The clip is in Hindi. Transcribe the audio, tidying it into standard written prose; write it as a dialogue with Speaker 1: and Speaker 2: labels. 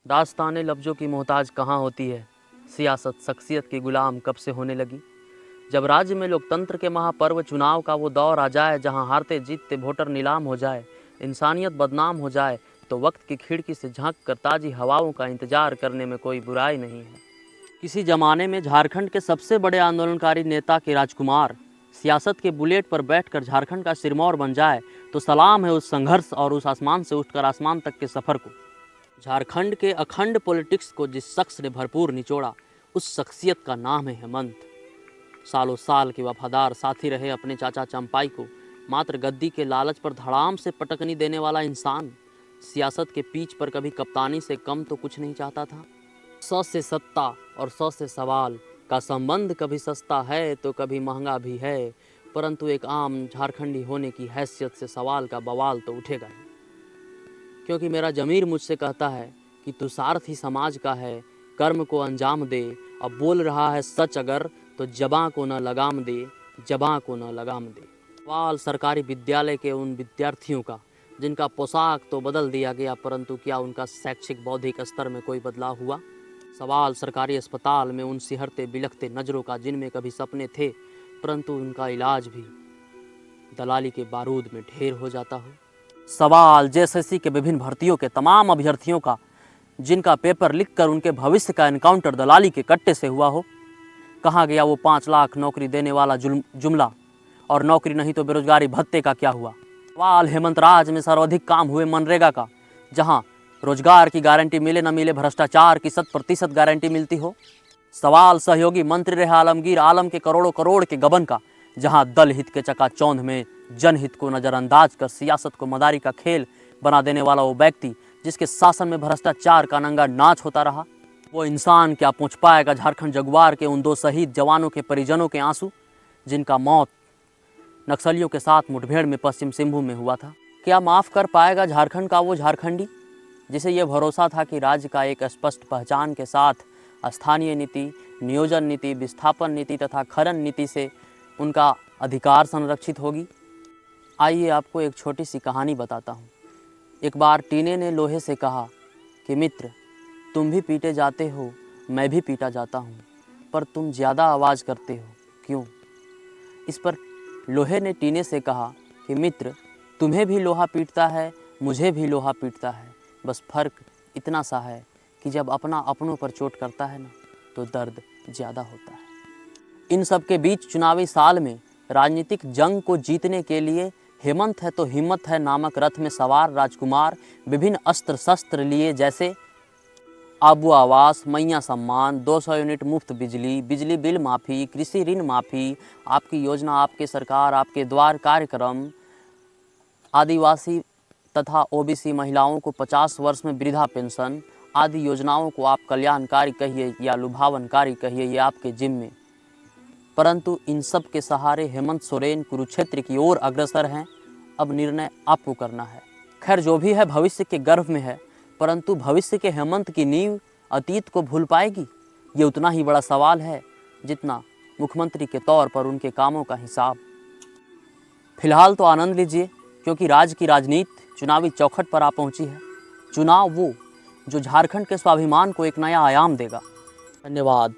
Speaker 1: दास्ताने लफ्ज़ों की मोहताज कहाँ होती है, सियासत शख्सियत की गुलाम कब से होने लगी। जब राज्य में लोकतंत्र के महापर्व चुनाव का वो दौर आ जाए जहां हारते जीतते वोटर नीलाम हो जाए, इंसानियत बदनाम हो जाए, तो वक्त की खिड़की से झांक कर ताज़ी हवाओं का इंतजार करने में कोई बुराई नहीं है। किसी ज़माने में झारखंड के सबसे बड़े आंदोलनकारी नेता के राजकुमार सियासत के बुलेट पर बैठकर झारखंड का सिरमौर बन जाए तो सलाम है उस संघर्ष और उस आसमान से उठकर आसमान तक के सफ़र को। झारखंड के अखंड पॉलिटिक्स को जिस शख्स ने भरपूर निचोड़ा, उस शख्सियत का नाम है हेमंत। सालों साल के वफादार साथी रहे अपने चाचा चंपाई को मात्र गद्दी के लालच पर धड़ाम से पटकनी देने वाला इंसान, सियासत के पीच पर कभी कप्तानी से कम तो कुछ नहीं चाहता था। 100 से सत्ता और 100 से सवाल का संबंध कभी सस्ता है तो कभी महंगा भी है, परंतु एक आम झारखंडी होने की हैसियत से सवाल का बवाल तो उठेगा ही। क्योंकि मेरा ज़मीर मुझसे कहता है कि तू सारथी समाज का है, कर्म को अंजाम दे। अब बोल रहा है सच अगर तो जबां को न लगाम दे, जबां को न लगाम दे। सवाल सरकारी विद्यालय के उन विद्यार्थियों का जिनका पोशाक तो बदल दिया गया, परंतु क्या उनका शैक्षिक बौद्धिक स्तर में कोई बदलाव हुआ। सवाल सरकारी अस्पताल में उन सिहरते बिलखते नज़रों का जिनमें कभी सपने थे, परंतु उनका इलाज भी दलाली के बारूद में ढेर हो जाता हो। सवाल जेएसएससी के विभिन्न भर्तियों के तमाम अभ्यर्थियों का जिनका पेपर लिखकर उनके भविष्य का एनकाउंटर दलाली के कट्टे से हुआ हो। कहाँ गया वो 5 लाख नौकरी देने वाला जुमला, और नौकरी नहीं तो बेरोजगारी भत्ते का क्या हुआ। सवाल हेमंत राज में सर्वाधिक काम हुए मनरेगा का, जहां रोजगार की गारंटी मिले न मिले भ्रष्टाचार की 100% गारंटी मिलती हो। सवाल सहयोगी मंत्री रहे आलमगीर आलम के करोड़ों करोड़ के गबन का, जहां दल हित के चकाचौंध में जनहित को नज़रअंदाज कर सियासत को मदारी का खेल बना देने वाला वो व्यक्ति जिसके शासन में भ्रष्टाचार का नंगा नाच होता रहा। वो इंसान क्या पहुँच पाएगा झारखंड जगुआर के उन 2 शहीद जवानों के परिजनों के आंसू, जिनका मौत नक्सलियों के साथ मुठभेड़ में पश्चिम सिंहभूम में हुआ था। क्या माफ़ कर पाएगा झारखंड का वो झारखंडी जिसे ये भरोसा था कि राज्य का एक स्पष्ट पहचान के साथ स्थानीय नीति, नियोजन नीति, विस्थापन नीति तथा खनन नीति से उनका अधिकार संरक्षित होगी। आइए आपको एक छोटी सी कहानी बताता हूँ। एक बार टीने ने लोहे से कहा कि मित्र, तुम भी पीटे जाते हो, मैं भी पीटा जाता हूँ, पर तुम ज़्यादा आवाज़ करते हो, क्यों। इस पर लोहे ने टीने से कहा कि मित्र, तुम्हें भी लोहा पीटता है, मुझे भी लोहा पीटता है, बस फ़र्क इतना सा है कि जब अपना अपनों पर चोट करता है ना, तो दर्द ज़्यादा होता है। इन सब के बीच चुनावी साल में राजनीतिक जंग को जीतने के लिए हेमंत है तो हिम्मत है नामक रथ में सवार राजकुमार विभिन्न अस्त्र शस्त्र लिए, जैसे आबू आवास, मैया सम्मान, 200 यूनिट मुफ्त बिजली, बिजली बिल माफ़ी, कृषि ऋण माफ़ी, आपकी योजना, आपके सरकार, आपके द्वार कार्यक्रम, आदिवासी तथा ओबीसी महिलाओं को 50 वर्ष में वृद्धा पेंशन आदि योजनाओं को आप कल्याणकारी कहिए या लुभावनकारी कहिए, ये आपके जिम्मे। परंतु इन सब के सहारे हेमंत सोरेन कुरुक्षेत्र की ओर अग्रसर हैं। अब निर्णय आपको करना है। खैर, जो भी है भविष्य के गर्भ में है, परंतु भविष्य के हेमंत की नींव अतीत को भूल पाएगी, ये उतना ही बड़ा सवाल है जितना मुख्यमंत्री के तौर पर उनके कामों का हिसाब। फिलहाल तो आनंद लीजिए, क्योंकि राज्य की राजनीति चुनावी चौखट पर आ पहुंची है। चुनाव वो जो झारखंड के स्वाभिमान को एक नया आयाम देगा। धन्यवाद।